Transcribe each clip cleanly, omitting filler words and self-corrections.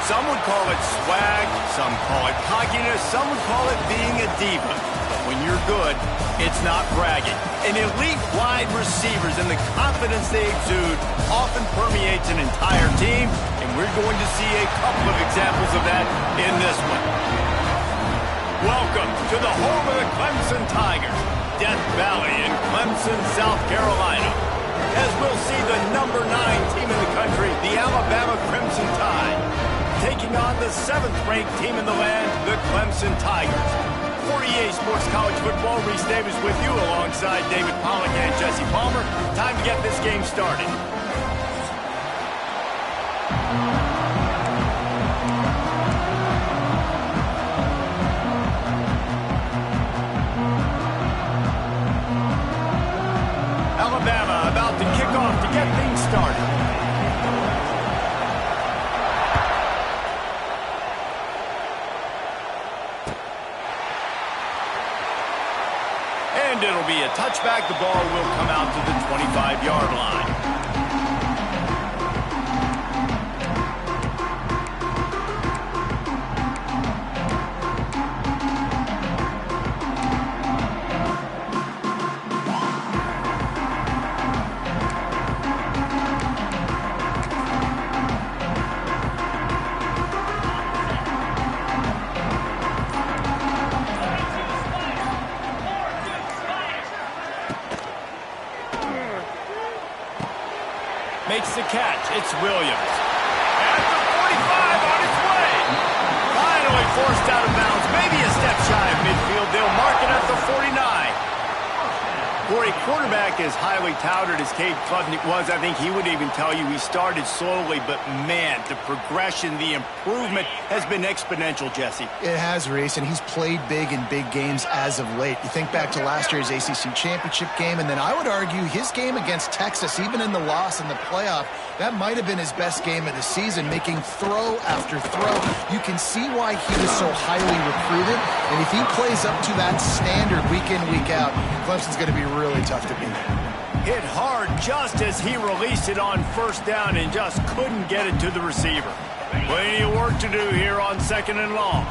Some would call it swag, some call it cockiness, some would call it being a diva. But when you're good, it's not bragging. An elite wide receivers and the confidence they exude often permeates an entire team, and we're going to see a couple of examples of that in this one. Welcome to the home of the Clemson Tigers, Death Valley in Clemson, South Carolina. As we'll see the number 9 team in the country, the Alabama Crimson Tide, taking on the 7th-ranked team in the land, the Clemson Tigers. 48 Sports College Football, Reese Davis with you alongside David Pollack and Jesse Palmer. Time to get this game started. Alabama about to kick off to get things started. And it'll be a touchback. The ball will come out to the 25-yard line. Makes the catch. It's Williams. At the 45 on its way. Finally forced out of bounds. Maybe a step shy of midfield. They'll mark it at the 49. For a quarterback as highly touted as Cade Klubnik was, I think he would even tell you he started slowly, but man, the progression, the improvement has been exponential, Jesse. It has, Reese, and he's played big in big games as of late. You think back to last year's ACC championship game, and then I would argue his game against Texas, even in the loss in the playoff, that might have been his best game of the season, making throw after throw. You can see why he was so highly recruited, and if he plays up to that standard week in, week out, Clemson's going to be really tough to beat. Hit hard just as he released it on first down and just couldn't get it to the receiver. Plenty of work to do here on 2nd and long.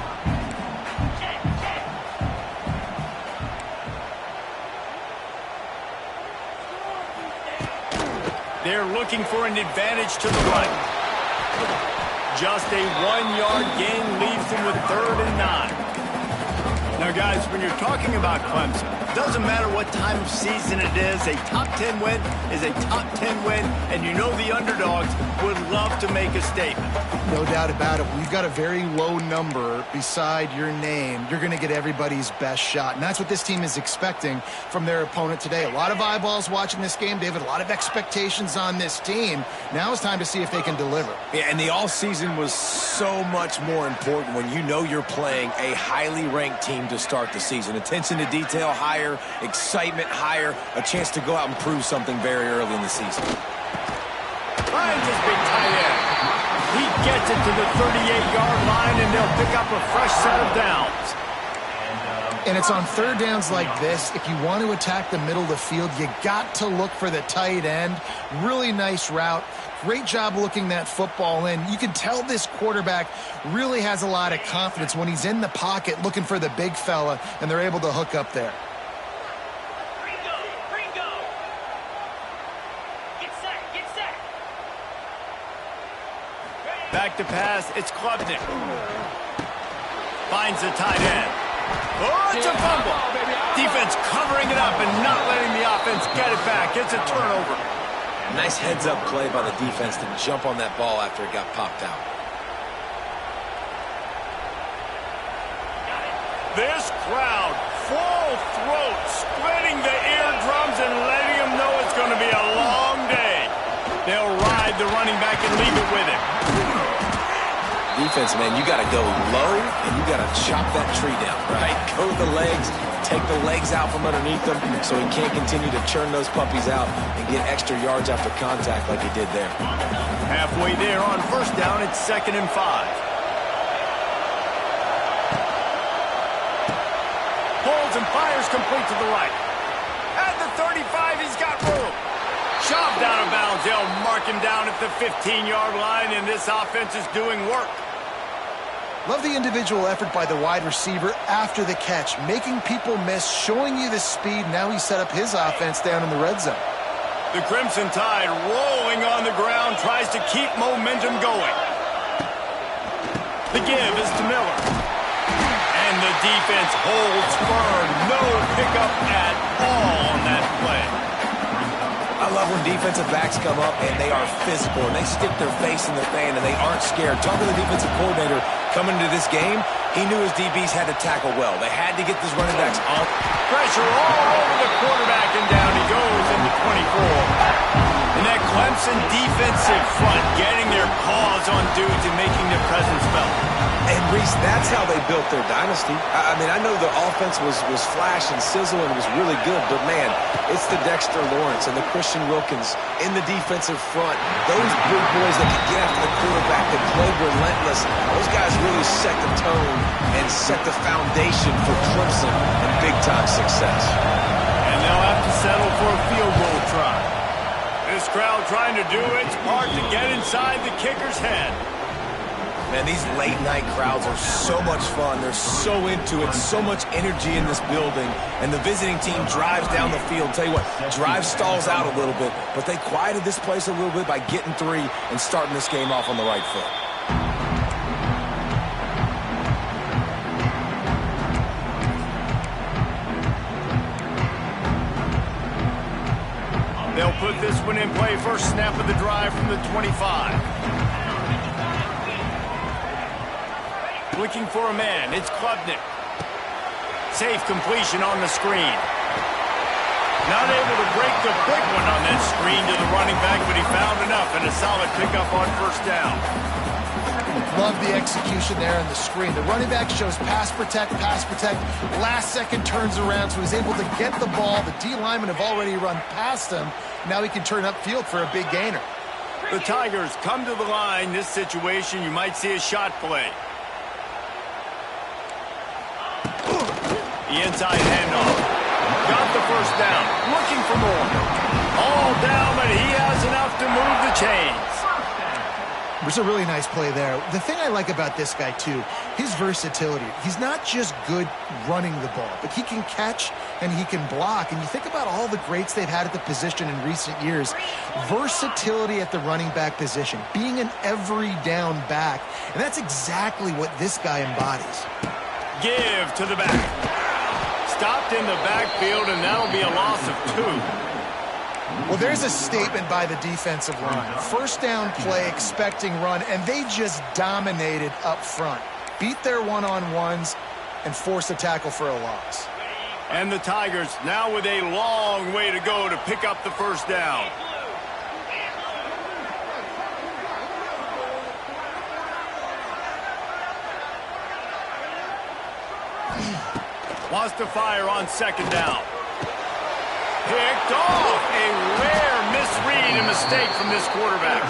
They're looking for an advantage to the right. Just a 1-yard gain leaves them with 3rd and 9. Now, guys, when you're talking about Clemson, it doesn't matter what time of season it is. A top 10 win is a top 10 win, and you know the underdogs would love to make a statement. No doubt about it. When you've got a very low number beside your name, you're going to get everybody's best shot, and that's what this team is expecting from their opponent today. A lot of eyeballs watching this game, David, a lot of expectations on this team. Now it's time to see if they can deliver. Yeah, and the all-season was so much more important when you know you're playing a highly ranked team to start the season. Attention to detail higher, excitement higher, a chance to go out and prove something very early in the season. Finds his big tight end. He gets it to the 38-yard line, and they'll pick up a fresh set of downs. And it's on 3rd downs like this. If you want to attack the middle of the field, you got to look for the tight end. Really nice route. Great job looking that football in. You can tell this quarterback really has a lot of confidence when he's in the pocket looking for the big fella, and they're able to hook up there. Back to pass, it's Klubnik. Finds the tight end. Oh, it's a fumble. Defense covering it up and not letting the offense get it back. It's a turnover. Nice heads-up play by the defense to jump on that ball after it got popped out. This crowd, full throat, splitting the eardrums and letting them know it's going to be a long day. They'll ride the running back and leave it with him. Defense, man, you got to go low and you got to chop that tree down, right? Go with the legs, take the legs out from underneath them so he can't continue to churn those puppies out and get extra yards after contact like he did there. Halfway there on 1st down, it's 2nd and 5. Holds and fires complete to the right. At the 35, he's got room. Shoved out of bounds. They'll mark him down at the 15-yard line, and this offense is doing work. Love the individual effort by the wide receiver after the catch, making people miss, showing you the speed. Now he set up his offense down in the red zone. The Crimson Tide rolling on the ground, tries to keep momentum going. The give is to Miller. And the defense holds firm. No pickup at all on that play. I love when defensive backs come up and they are physical and they stick their face in the fan and they aren't scared. Talking to the defensive coordinator coming into this game, he knew his DBs had to tackle well. They had to get these running backs off. Pressure all over the quarterback, and down he goes into 24. And that Clemson defensive front getting their paws on dudes and making their presence felt. And, Reese, that's how they built their dynasty. I mean, I know the offense was flash and sizzle and was really good, but, man, it's the Dexter Lawrence and the Christian Wilkins in the defensive front. Those big boys that can get after the quarterback, that play relentless, those guys really set the tone and set the foundation for Clemson and big-time success. And they'll have to settle for a field goal try. This crowd trying to do its part to get inside the kicker's head. Man, these late-night crowds are so much fun. They're so into it, so much energy in this building. And the visiting team drives down the field. Tell you what, drive stalls out a little bit, but they quieted this place a little bit by getting 3 and starting this game off on the right foot. They'll put this one in play. First snap of the drive from the 25. Looking for a man. It's Klubnik. Safe completion on the screen. Not able to break the big one on that screen to the running back, but he found enough and a solid pickup on first down. Love the execution there on the screen. The running back shows pass protect, last second turns around, so he's able to get the ball. The D linemen have already run past him. Now he can turn upfield for a big gainer. The Tigers come to the line. This situation, you might see a shot play. The inside handoff. Got the first down. Looking for more. All down, but he has enough to move the chains. There's a really nice play there. The thing I like about this guy, too, his versatility. He's not just good running the ball, but he can catch and he can block. And you think about all the greats they've had at the position in recent years. Versatility at the running back position, being an every down back. And that's exactly what this guy embodies. Give to the back. Stopped in the backfield, and that'll be a loss of 2. Well, there's a statement by the defensive line. First down play, expecting run, and they just dominated up front. Beat their one-on-ones and forced a tackle for a loss. And the Tigers now with a long way to go to pick up the first down. Wants to fire on second down. Picked off. A rare misread and mistake from this quarterback.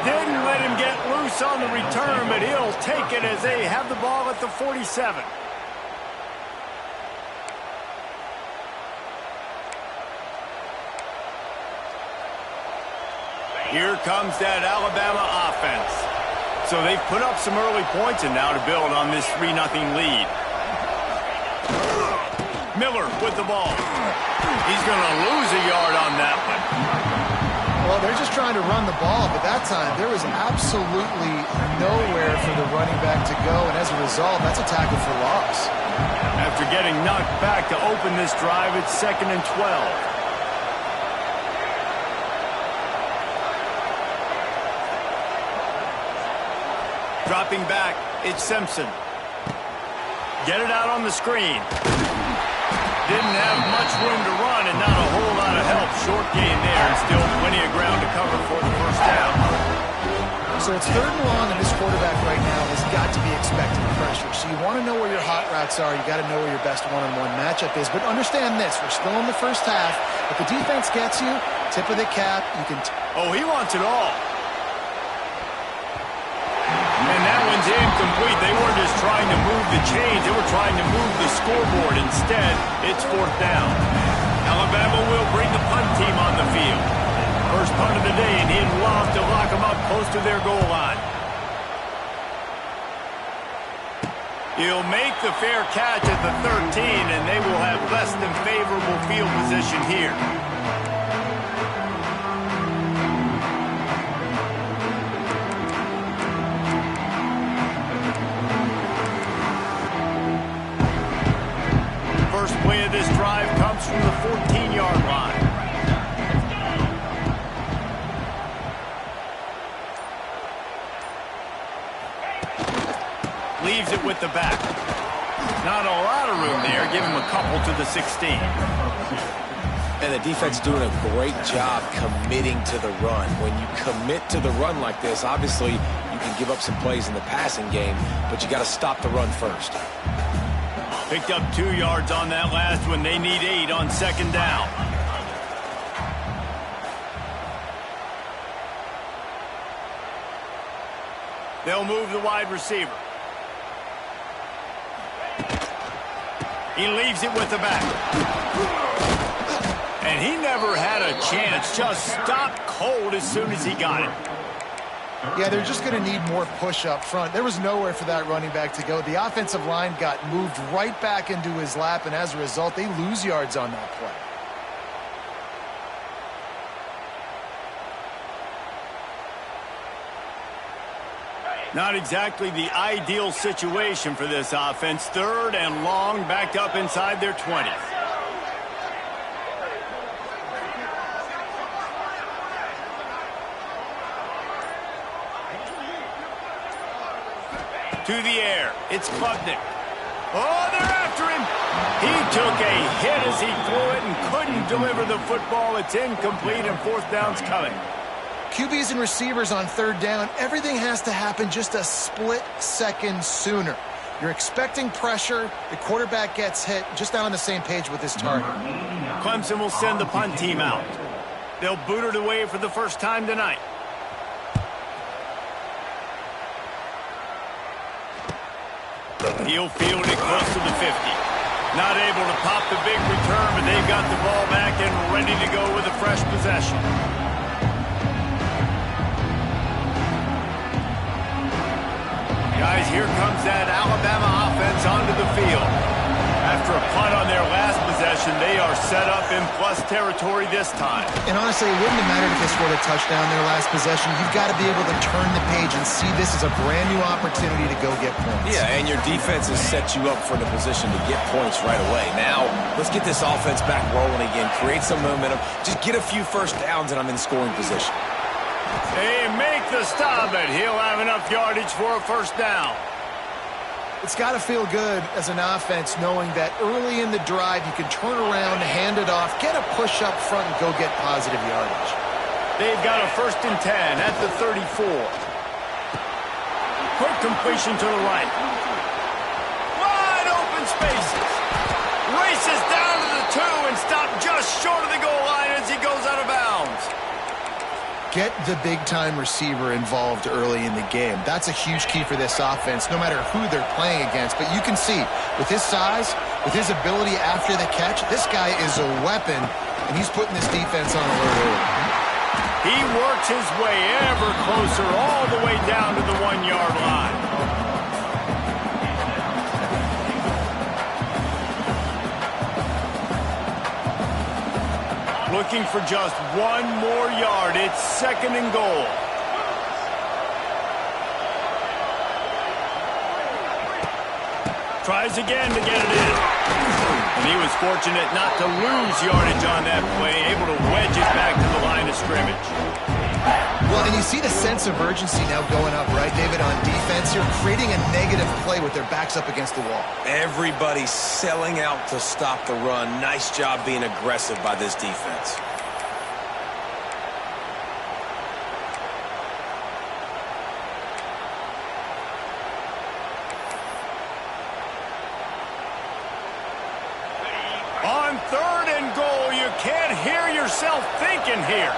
Didn't let him get loose on the return, but he'll take it as they have the ball at the 47. Here comes that Alabama offense. So they've put up some early points and now to build on this 3-0 lead. Miller with the ball. He's going to lose a yard on that one. Well, they're just trying to run the ball, but that time there was absolutely nowhere for the running back to go, and as a result, that's a tackle for loss. After getting knocked back to open this drive, it's 2nd and 12. Dropping back, it's Simpson. Get it out on the screen. Didn't have much room to run and not a whole lot of help. Short gain there and still plenty of ground to cover for the first down. So it's 3rd and long, and this quarterback right now has got to be expecting pressure. So you want to know where your hot routes are. You got to know where your best one-on-one matchup is. But understand this, we're still in the first half. If the defense gets you, tip of the cap, you can... Oh, he wants it all. And that one's incomplete. They weren't just trying to move the chains. They were trying to move the scoreboard. Instead, it's 4th down. Alabama will bring the punt team on the field. First punt of the day, and he'd love to lock them up close to their goal line. He'll make the fair catch at the 13, and they will have less than favorable field position here. First play of this drive comes from the 14-yard line. Leaves it with the back. Not a lot of room there. Give him a couple to the 16. And the defense doing a great job committing to the run. When you commit to the run like this, obviously you can give up some plays in the passing game, but you got to stop the run first. Picked up 2 yards on that last one. They need 8 on second down. They'll move the wide receiver. He leaves it with the back. And he never had a chance. Just stopped cold as soon as he got it. Yeah, they're just going to need more push up front. There was nowhere for that running back to go. The offensive line got moved right back into his lap, and as a result, they lose yards on that play. Not exactly the ideal situation for this offense. 3rd and long, backed up inside their 20. To the air. It's Klubnik. Oh, they're after him. He took a hit as he threw it and couldn't deliver the football. It's incomplete, and 4th down's coming. QBs and receivers on 3rd down, everything has to happen just a split second sooner. You're expecting pressure, the quarterback gets hit, just not on the same page with his target. Clemson will send the punt team out. They'll boot it away for the first time tonight. He'll field it close to the 50. Not able to pop the big return, but they've got the ball back and ready to go with a fresh possession. Guys, here comes that Alabama offense onto the field. After a punt on their last possession, they are set up in plus territory this time. And honestly, it wouldn't have mattered if they scored a touchdown their last possession. You've got to be able to turn the page and see this as a brand new opportunity to go get points. Yeah, and your defense has set you up for the position to get points right away. Now, let's get this offense back rolling again, create some momentum, just get a few first downs, and I'm in scoring position. They make the stop, and he'll have enough yardage for a first down. It's got to feel good as an offense knowing that early in the drive you can turn around, hand it off, get a push up front, and go get positive yardage. They've got a 1st and 10 at the 34. Quick completion to the right. Wide open spaces. Races down to the 2 and stopped just short of the goal line as he goes out of bounds. Get the big-time receiver involved early in the game. That's a huge key for this offense, no matter who they're playing against. But you can see, with his size, with his ability after the catch, this guy is a weapon, and he's putting this defense on alert early. He works his way ever closer all the way down to the 1-yard line. Looking for just 1 more yard. It's 2nd and goal. Tries again to get it in. And he was fortunate not to lose yardage on that play, able to wedge it back to the line of scrimmage. Well, and you see the sense of urgency now going up, right, David, on defense. You're creating a negative play with their backs up against the wall. Everybody's selling out to stop the run. Nice job being aggressive by this defense. On 3rd and goal, you can't hear yourself thinking here.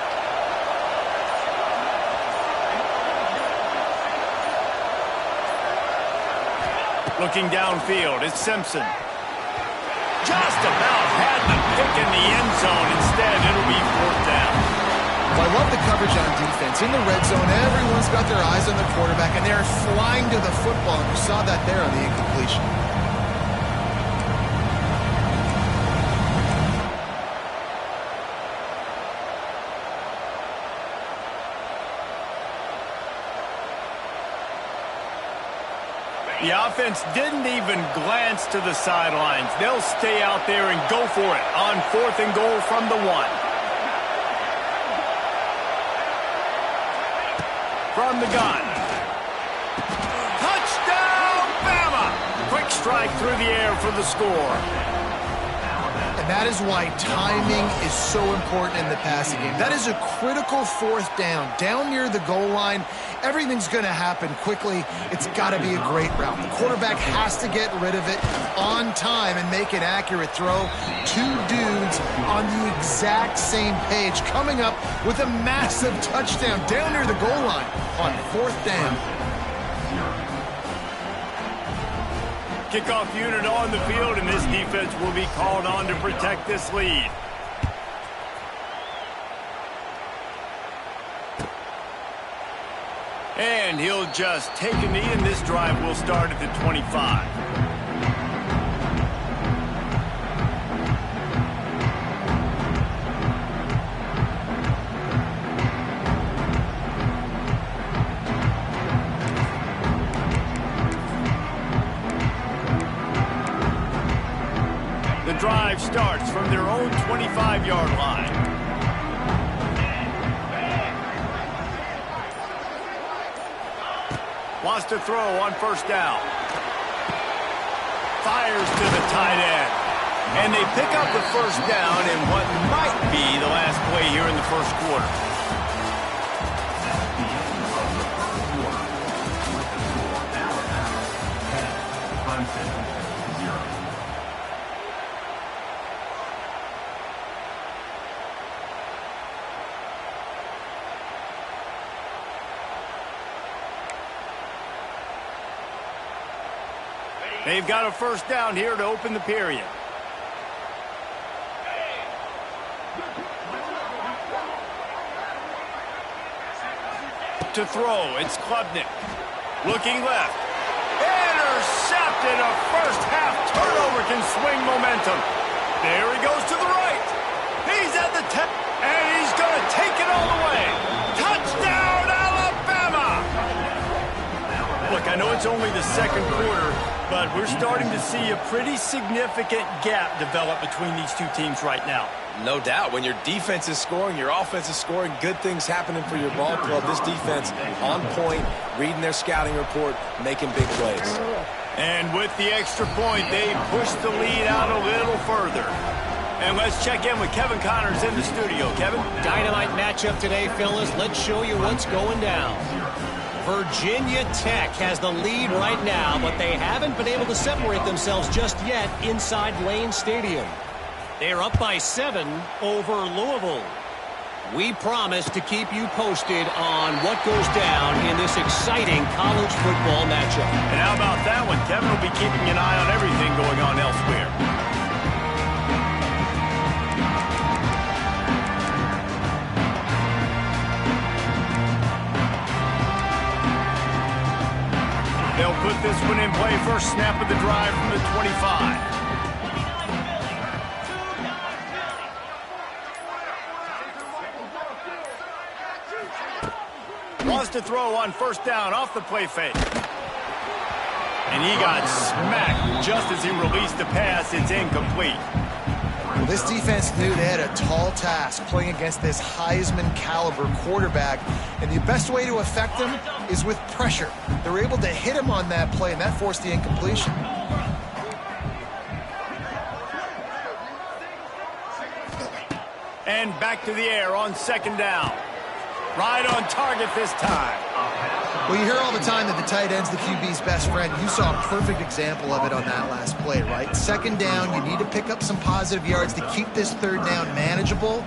Looking downfield, it's Simpson. Just about had the pick in the end zone. Instead, it'll be 4th down. Well, I love the coverage on defense. In the red zone, everyone's got their eyes on the quarterback, and they're flying to the football, and you saw that there on the incompletion. The offense didn't even glance to the sidelines. They'll stay out there and go for it on 4th and goal from the 1. From the gun. Touchdown, Bama! Quick strike through the air for the score. And that is why timing is so important in the passing game. That is a critical 4th down. Down near the goal line, everything's going to happen quickly. It's got to be a great route. The quarterback has to get rid of it on time and make an accurate throw. 2 dudes on the exact same page coming up with a massive touchdown down near the goal line on 4th down. Kickoff unit on the field, and this defense will be called on to protect this lead. And he'll just take a knee, and this drive will start at the 25. The drive starts from their own 25-yard line. Wants to throw on 1st down. Fires to the tight end. And they pick up the 1st down in what might be the last play here in the 1st quarter. They've got a 1st down here to open the period. To throw, it's Klubnik. Looking left. Intercepted. A first-half turnover can swing momentum. There he goes to the right. He's at the 10, and he's going to take it all the way. Touchdown, Alabama! Look, I know it's only the 2nd quarter, but we're starting to see a pretty significant gap develop between these two teams right now. No doubt. When your defense is scoring, your offense is scoring, good things happening for your ball club. This defense on point, reading their scouting report, making big plays. And with the extra point, they push the lead out a little further. And let's check in with Kevin Connors in the studio. Kevin? Dynamite matchup today, fellas. Let's show you what's going down. Virginia Tech has the lead right now, but they haven't been able to separate themselves just yet inside Lane Stadium. They're up by 7 over Louisville. We promise to keep you posted on what goes down in this exciting college football matchup. And how about that one? Kevin will be keeping an eye on everything going on elsewhere. They'll put this one in play. First snap of the drive from the 25. Wants to throw on 1st down off the play fake. And he got smacked just as he released the pass. It's incomplete. Well, this defense knew they had a tall task playing against this Heisman caliber quarterback, and the best way to affect him is with pressure. They were able to hit him on that play, and that forced the incompletion. And back to the air on 2nd down. Right on target this time. Well, you hear all the time that the tight end's the QB's best friend. You saw a perfect example of it on that last play, right? 2nd down, you need to pick up some positive yards to keep this 3rd down manageable.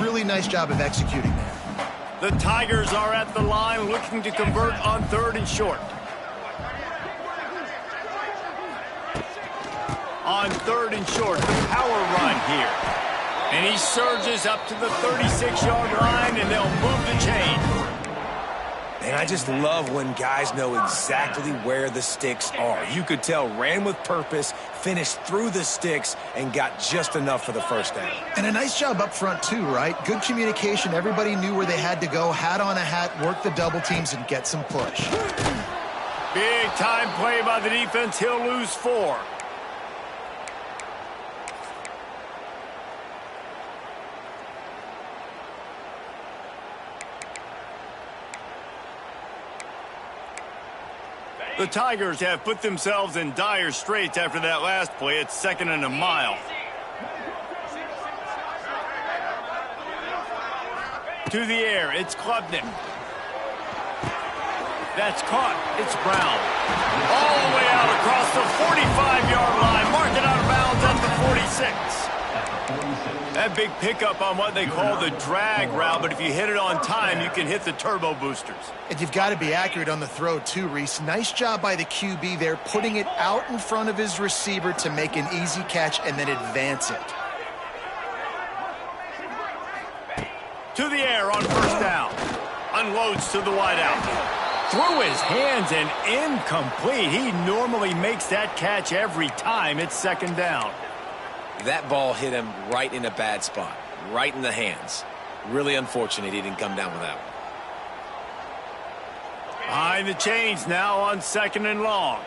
Really nice job of executing there. The Tigers are at the line looking to convert on 3rd and short. On 3rd and short, the power run here. And he surges up to the 36-yard line, and they'll move the chain. And I just love when guys know exactly where the sticks are. You could tell ran with purpose, finished through the sticks, and got just enough for the first down. And a nice job up front, too, right? Good communication. Everybody knew where they had to go, hat on a hat, work the double teams, and get some push. Big time play by the defense. He'll lose 4. The Tigers have put themselves in dire straits after that last play. It's 2nd and a mile. To the air, it's Klubnik. That's caught. It's Brown. All the way out across the 45-yard line. Mark it out of bounds at the 46. That big pickup on what they call the drag route, but if you hit it on time, you can hit the turbo boosters. And you've got to be accurate on the throw, too, Reese. Nice job by the QB there, putting it out in front of his receiver to make an easy catch and then advance it. To the air on first down. Unloads to the wideout. Through his hands and incomplete. He normally makes that catch every time. It's 2nd down. That ball hit him right in a bad spot, right in the hands. Really unfortunate he didn't come down with that one. Behind the chains now on 2nd and long.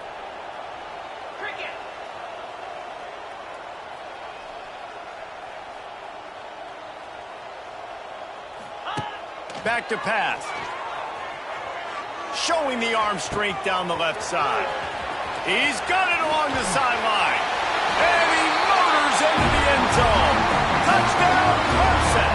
Back to pass. Showing the arm strength down the left side. He's got it along the sideline. And he motors into the end zone. Touchdown, Clemson.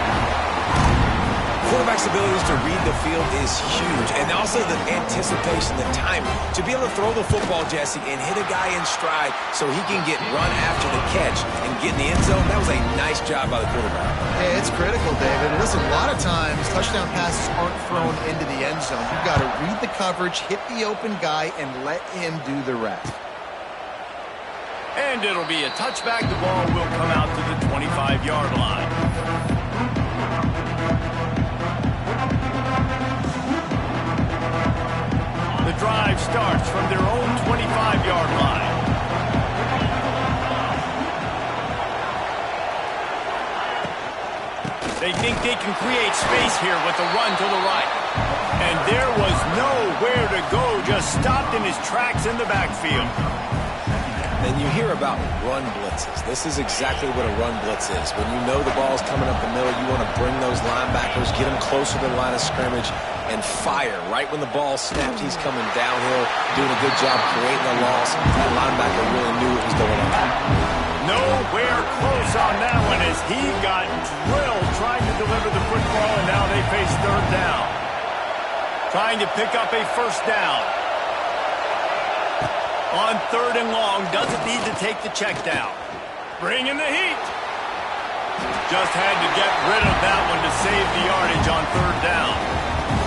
Quarterback's abilities to read the field is huge, and also the anticipation, the timing. To be able to throw the football, Jesse, and hit a guy in stride so he can get run after the catch and get in the end zone, that was a nice job by the quarterback. Yeah, it's critical, David. Listen, a lot of times touchdown passes aren't thrown into the end zone. You've got to read the coverage, hit the open guy, and let him do the rest. And it'll be a touchback. The ball will come out to the 25-yard line. The drive starts from their own 25-yard line. They think they can create space here with the run to the right. And there was nowhere to go, just stopped in his tracks in the backfield. And you hear about run blitzes. This is exactly what a run blitz is. When you know the ball's coming up the middle, you want to bring those linebackers, get them closer to the line of scrimmage, and fire. Right when the ball snapped, he's coming downhill, doing a good job creating a loss. That linebacker really knew what was going on. Nowhere close on that one as he got drilled trying to deliver the football, and now they face 3rd down. Trying to pick up a first down. On 3rd and long, doesn't need to take the check down. Bring in the heat. Just had to get rid of that one to save the yardage on 3rd down.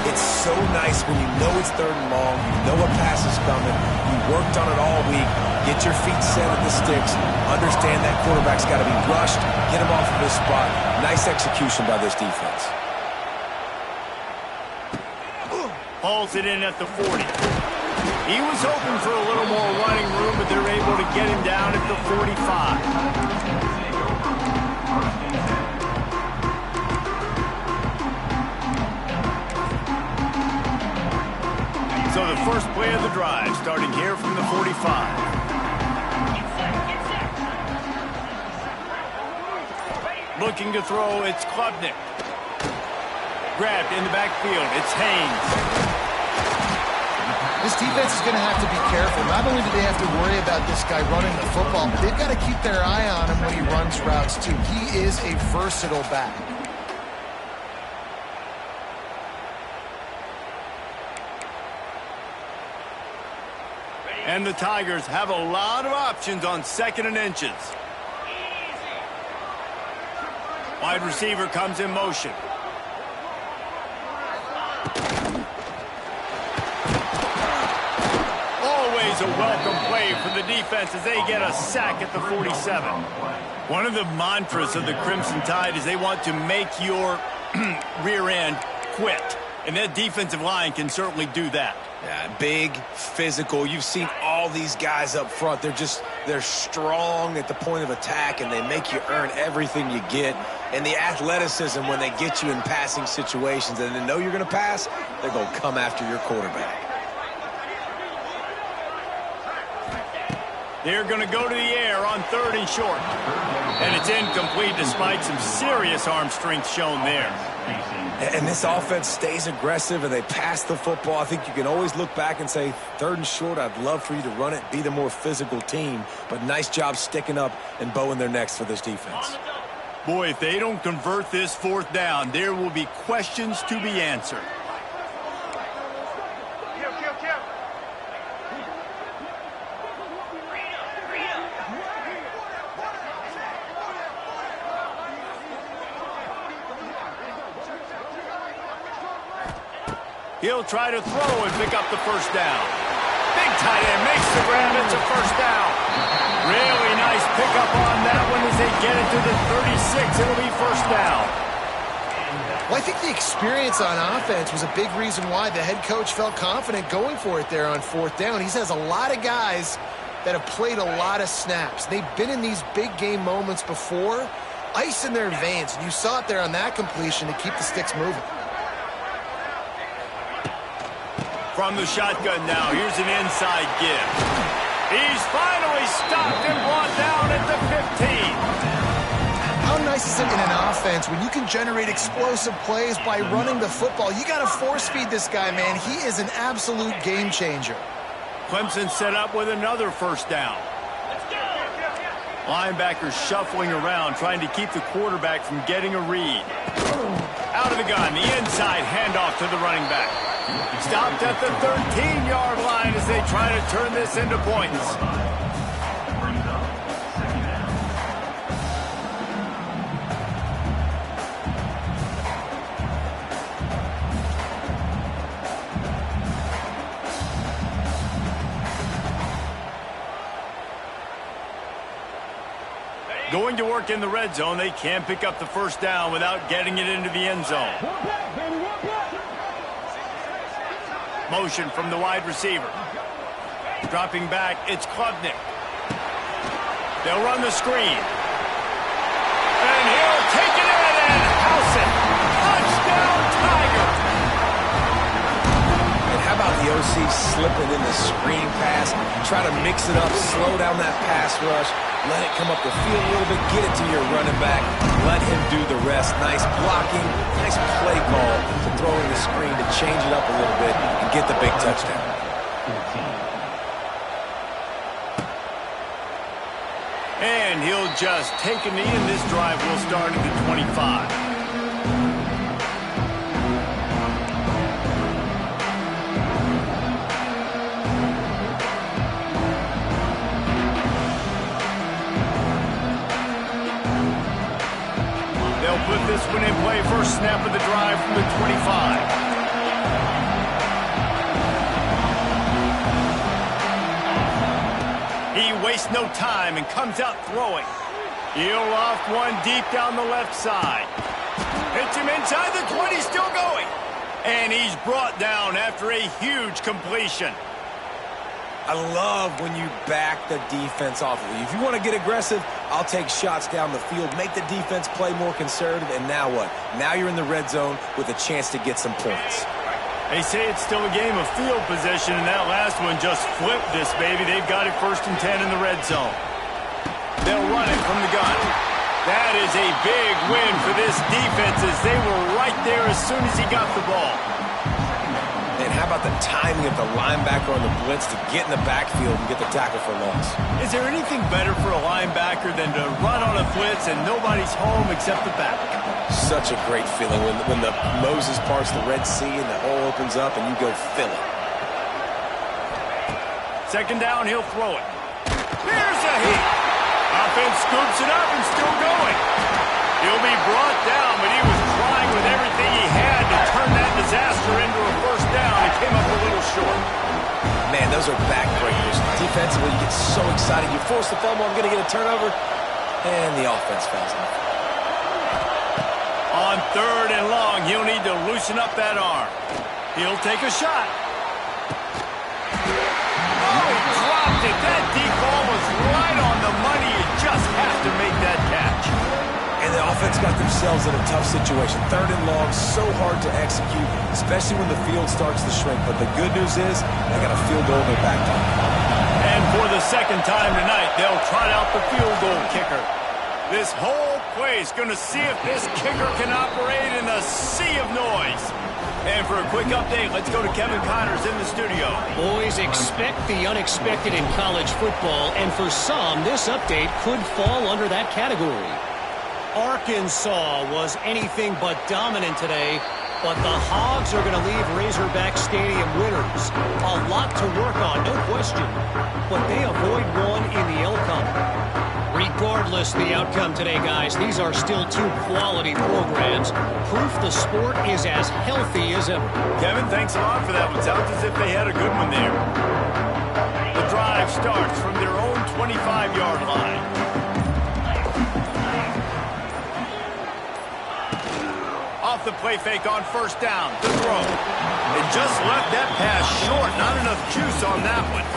It's so nice when you know it's 3rd and long, you know a pass is coming, you worked on it all week, get your feet set at the sticks, understand that quarterback's got to be rushed, get him off of his spot. Nice execution by this defense. Hauls it in at the 40. He was hoping for a little more running room, but they're able to get him down at the 45. So the first play of the drive, starting here from the 45. Looking to throw, it's Klubnik. Grabbed in the backfield, it's Haynes. This defense is going to have to be careful. Not only do they have to worry about this guy running the football, but they've got to keep their eye on him when he runs routes, too. He is a versatile back. And the Tigers have a lot of options on 2nd and inches. Wide receiver comes in motion. Always a welcome play for the defense as they get a sack at the 47. One of the mantras of the Crimson Tide is they want to make your rear end quit. And that defensive line can certainly do that. Yeah, big, physical. You've seen all these guys up front. They're strong at the point of attack, and they make you earn everything you get. And the athleticism when they get you in passing situations and they know you're going to pass, they're going to come after your quarterback. They're going to go to the air on 3rd and short. And it's incomplete despite some serious arm strength shown there. And this offense stays aggressive and they pass the football. I think you can always look back and say, 3rd and short, I'd love for you to run it, be the more physical team. But nice job sticking up and bowing their necks for this defense. Boy, if they don't convert this 4th down, there will be questions to be answered. He'll try to throw and pick up the 1st down. Big tight end makes the grab. It's a 1st down. Really nice pickup on that one as they get it to the 36. It'll be 1st down. Well, I think the experience on offense was a big reason why the head coach felt confident going for it there on 4th down. He has a lot of guys that have played a lot of snaps. They've been in these big game moments before. Ice in their veins. And you saw it there on that completion to keep the sticks moving. From the shotgun now, here's an inside give. He's finally stopped and brought down at the 15. How nice is it in an offense when you can generate explosive plays by running the football? You got to force feed this guy, man. He is an absolute game changer. Clemson set up with another 1st down. Linebackers shuffling around, trying to keep the quarterback from getting a read. Out of the gun, the inside handoff to the running back. Stopped at the 13-yard line as they try to turn this into points. Going to work in the red zone, they can't pick up the 1st down without getting it into the end zone. Motion from the wide receiver. Dropping back, it's Klubnik. They'll run the screen. And he'll take it in and house it. Touchdown, Tiger! And how about the OC slipping in the screen pass? Try to mix it up, slow down that pass rush. Let it come up the field a little bit, get it to your running back, let him do the rest. Nice blocking, nice play call to throw in the screen to change it up a little bit and get the big touchdown. And he'll just take a knee, and this drive will start at the 25. Put this one in play. First snap of the drive from the 25. He wastes no time and comes out throwing. He'll loft one deep down the left side. Hits him inside the 20, still going. And he's brought down after a huge completion. I love when you back the defense off of you. If you want to get aggressive, I'll take shots down the field, make the defense play more conservative, and now what? Now you're in the red zone with a chance to get some points. They say it's still a game of field position, and that last one just flipped this baby. They've got it 1st and 10 in the red zone. They'll run it from the gun. That is a big win for this defense as they were right there as soon as he got the ball. And how about the timing of the linebacker on the blitz to get in the backfield and get the tackle for loss? Is there anything better for a linebacker than to run on a blitz and nobody's home except the back? Such a great feeling when the Moses parts the Red Sea and the hole opens up and you go fill it. 2nd down, he'll throw it. Here's a heat. Offense scoops it up and still going. He'll be brought down, but he was trying with everything he had to turn that disaster into a 1st down. He came up a little short. Man, those are backbreakers. Defensively, you get so excited. You force the fumble, I'm going to get a turnover. And the offense fouls him. On 3rd and long, he'll need to loosen up that arm. He'll take a shot. Oh, he dropped it. That deep ball was right on the money. You just have to make that catch. And the offense got themselves in a tough situation. 3rd and long, so hard to execute, especially when the field starts to shrink. But the good news is they got a field goal in their back pocket. And for the second time tonight, they'll trot out the field goal kicker. This whole play is going to see if this kicker can operate in a sea of noise. And for a quick update, let's go to Kevin Connors in the studio. Boys, expect the unexpected in college football, and for some, this update could fall under that category. Arkansas was anything but dominant today, but the Hogs are going to leave Razorback Stadium winners. A lot to work on, no question, but they avoid one in the Elcom. Regardless the outcome today, guys, these are still two quality programs. Proof the sport is as healthy as ever. Kevin, thanks a lot for that one. Sounds as if they had a good one there. The drive starts from their own 25-yard line. Off the play fake on 1st down. The throw. It just left that pass short. Not enough juice on that one.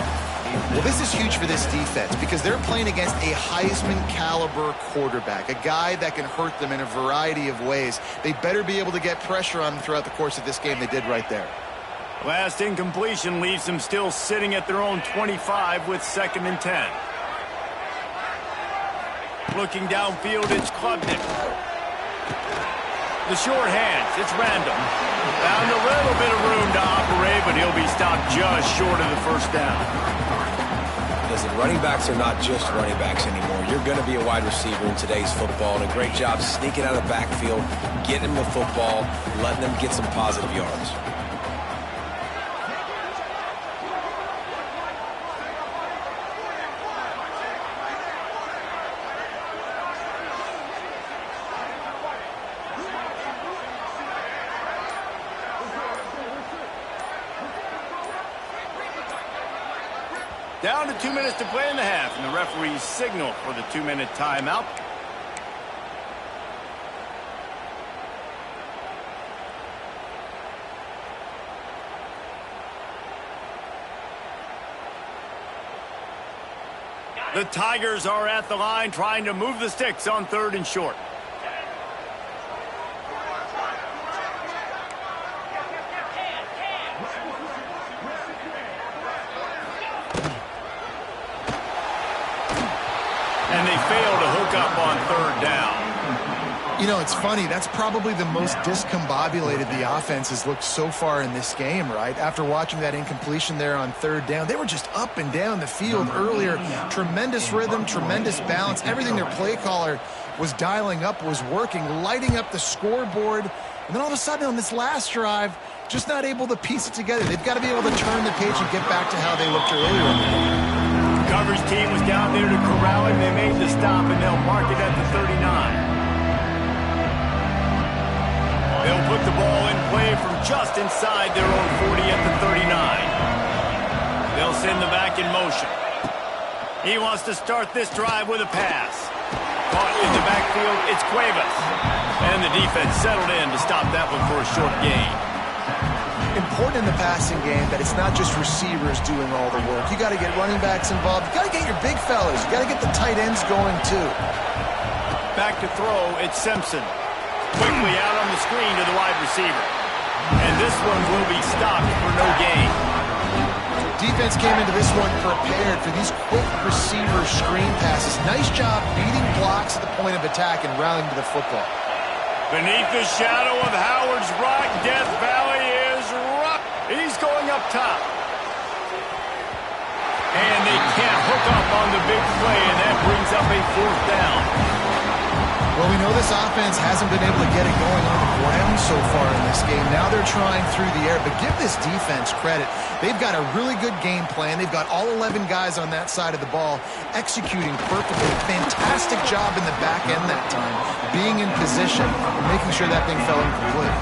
Well, this is huge for this defense because they're playing against a Heisman-caliber quarterback, a guy that can hurt them in a variety of ways. They better be able to get pressure on them throughout the course of this game. They did right there. Last incompletion leaves them still sitting at their own 25 with 2nd and 10. Looking downfield, it's Klubnik. The short hands, it's Randall. Found a little bit of room to operate, but he'll be stopped just short of the 1st down. Listen, running backs are not just running backs anymore. You're going to be a wide receiver in today's football, and a great job sneaking out of the backfield, getting them the football, letting them get some positive yards. Down to 2 minutes to play in the half, and the referees signal for the 2-minute timeout. The Tigers are at the line trying to move the sticks on 3rd and short. And they fail to hook up on 3rd down. You know, it's funny. That's probably the most discombobulated the offense has looked so far in this game, right? After watching that incompletion there on 3rd down, they were just up and down the field earlier. Tremendous rhythm, tremendous balance. Everything their play caller was dialing up was working, lighting up the scoreboard. And then all of a sudden on this last drive, just not able to piece it together. They've got to be able to turn the page and get back to how they looked earlier in the game. Coverage team was down there to corral him. They made the stop, and they'll mark it at the 39. They'll put the ball in play from just inside their own 40 at the 39. They'll send the back in motion. He wants to start this drive with a pass. Caught in the backfield, it's Cuevas. And the defense settled in to stop that one for a short gain. Important in the passing game that it's not just receivers doing all the work. You got to get running backs involved. You got to get your big fellas. You got to get the tight ends going too. Back to throw, it's Simpson. Quickly out on the screen to the wide receiver. And this one will be stopped for no gain. Defense came into this one prepared for these quick receiver screen passes. Nice job beating blocks at the point of attack and rallying to the football. Beneath the shadow of Howard's Rock, Death Valley is rough. He's going up top. And they can't hook up on the big play, and that brings up a 4th down. Well, we know this offense hasn't been able to get it going on the ground so far in this game. Now they're trying through the air, but give this defense credit. They've got a really good game plan. They've got all 11 guys on that side of the ball executing perfectly. Fantastic job in the back end that time, being in position and making sure that thing fell incomplete.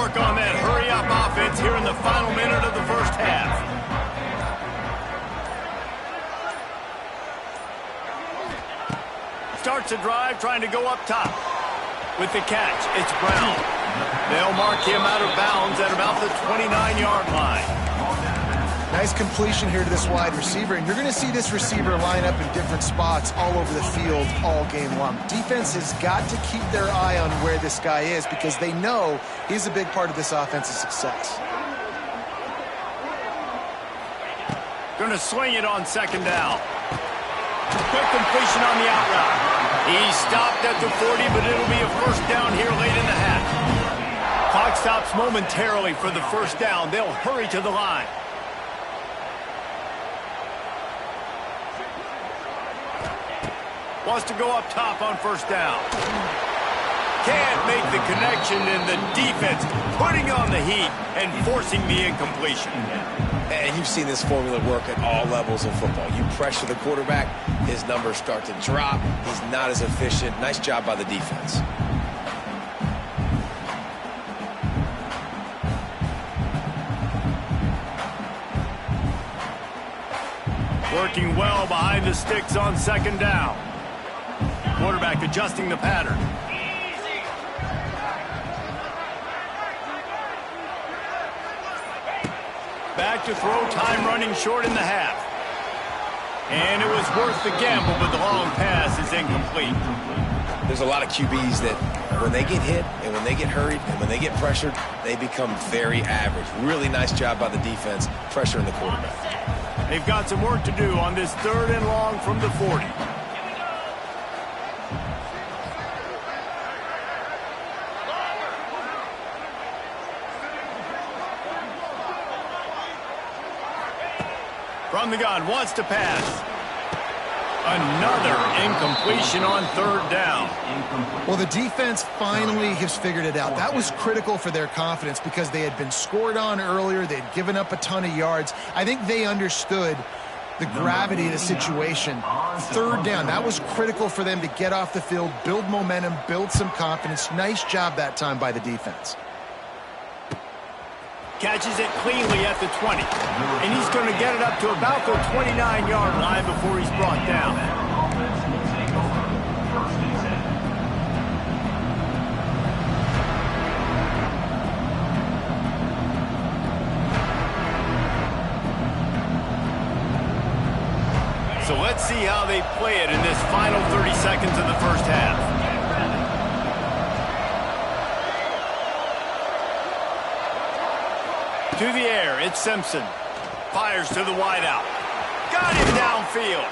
work on that hurry-up offense here in the final minute of the first half. Starts a drive trying to go up top. With the catch, it's Brown. They'll mark him out of bounds at about the 29-yard line. Nice completion here to this wide receiver, and you're going to see this receiver line up in different spots all over the field all game long. Defense has got to keep their eye on where this guy is because they know he's a big part of this offense's success. Going to swing it on second down. Quick completion on the out route. He stopped at the 40, but it'll be a first down here late in the half. Clock stops momentarily for the first down. They'll hurry to the line. Wants to go up top on first down. Can't make the connection, and the defense putting on the heat and forcing the incompletion. And you've seen this formula work at all levels of football. You pressure the quarterback, his numbers start to drop. He's not as efficient. Nice job by the defense. Working well behind the sticks on second down. Quarterback adjusting the pattern. Back to throw, time running short in the half. And it was worth the gamble, but the long pass is incomplete. There's a lot of QBs that when they get hit and when they get hurried and when they get pressured, they become very average. Really nice job by the defense, pressuring the quarterback. They've got some work to do on this 3rd and long from the 40. From the gun, wants to pass. Another incompletion on 3rd down. Well, the defense finally has figured it out. That was critical for their confidence because they had been scored on earlier. They'd given up a ton of yards. I think they understood the gravity of the situation. 3rd down, that was critical for them to get off the field, build momentum, build some confidence. Nice job that time by the defense. Catches it cleanly at the 20. And he's going to get it up to about the 29-yard line before he's brought down. So let's see how they play it in this final 30 seconds of the first half. To the air, it's Simpson. Fires to the wideout. Got him downfield.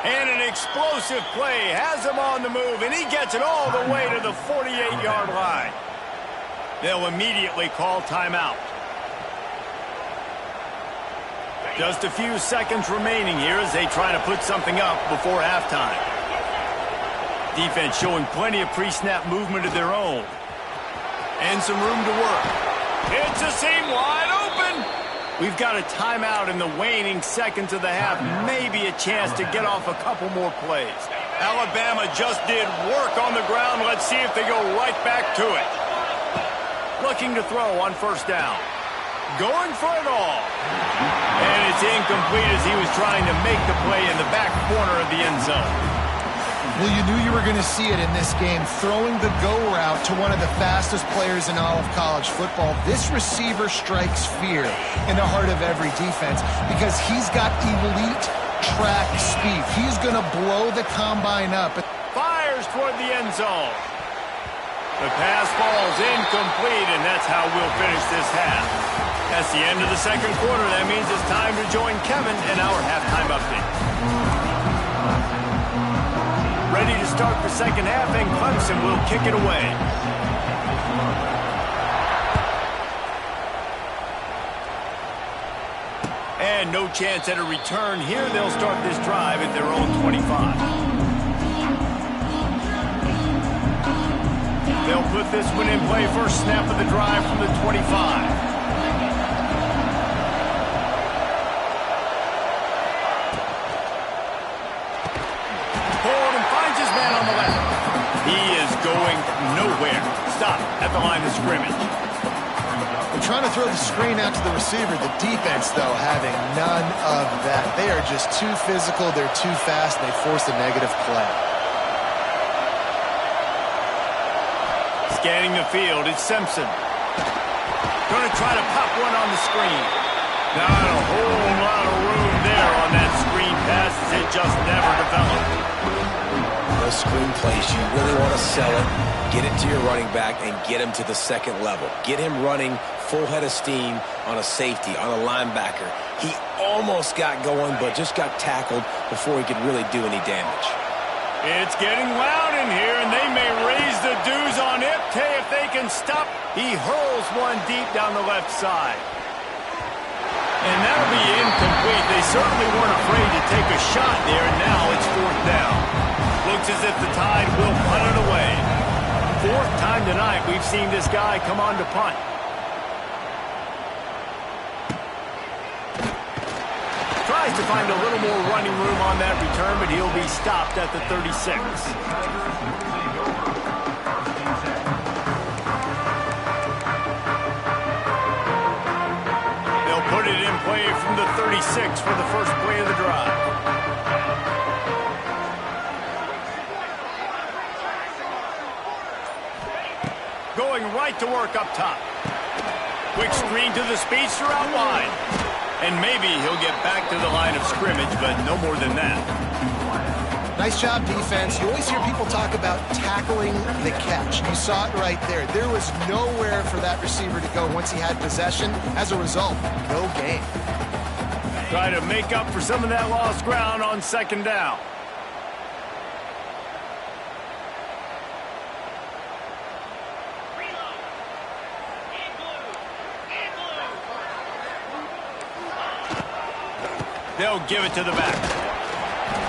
And an explosive play has him on the move, and he gets it all the way to the 48-yard line. They'll immediately call timeout. Just a few seconds remaining here as they try to put something up before halftime. Defense showing plenty of pre-snap movement of their own. And some room to work. It's a seam wide open. We've got a timeout in the waning seconds of the half. Maybe a chance to get off a couple more plays. Alabama just did work on the ground. Let's see if they go right back to it. Looking to throw on first down. Going for it all. And it's incomplete as he was trying to make the play in the back corner of the end zone. Well, you knew you were going to see it in this game, throwing the go route to one of the fastest players in all of college football. This receiver strikes fear in the heart of every defense because he's got elite track speed. He's going to blow the combine up. Fires toward the end zone. The pass falls incomplete, and that's how we'll finish this half. That's the end of the second quarter. That means it's time to join Kevin in our halftime update. Ready to start the second half, and Clemson will kick it away. And no chance at a return here. They'll start this drive at their own 25. They'll put this one in play. First snap of the drive from the 25. He is going nowhere. Stop at the line of scrimmage. trying to throw the screen out to the receiver. The defense, though, having none of that. They are just too physical. They're too fast. They force a negative play. Scanning the field, it's Simpson. Going to try to pop one on the screen. Not a whole lot of room there on that screen pass as it just never developed. Those screen plays, you really want to sell it, get it to your running back, and get him to the second level. Get him running full head of steam on a safety, on a linebacker. He almost got going, but just got tackled before he could really do any damage. It's getting loud in here, and they may raise the dues on Ipte if they can stop. He hurls one deep down the left side. And that'll be incomplete. They certainly weren't afraid to take a shot there, and now it's 4th down. Looks as if the Tide will punt it away. 4th time tonight we've seen this guy come on to punt. Tries to find a little more running room on that return, but he'll be stopped at the 36. They'll put it in play from the 36 for the first play of the drive. Going right to work up top. Quick screen to the speedster out wide. And maybe he'll get back to the line of scrimmage, but no more than that. Nice job, defense. You always hear people talk about tackling the catch. You saw it right there. There was nowhere for that receiver to go once he had possession. As a result, no gain. Try to make up for some of that lost ground on 2nd down. They'll give it to the back.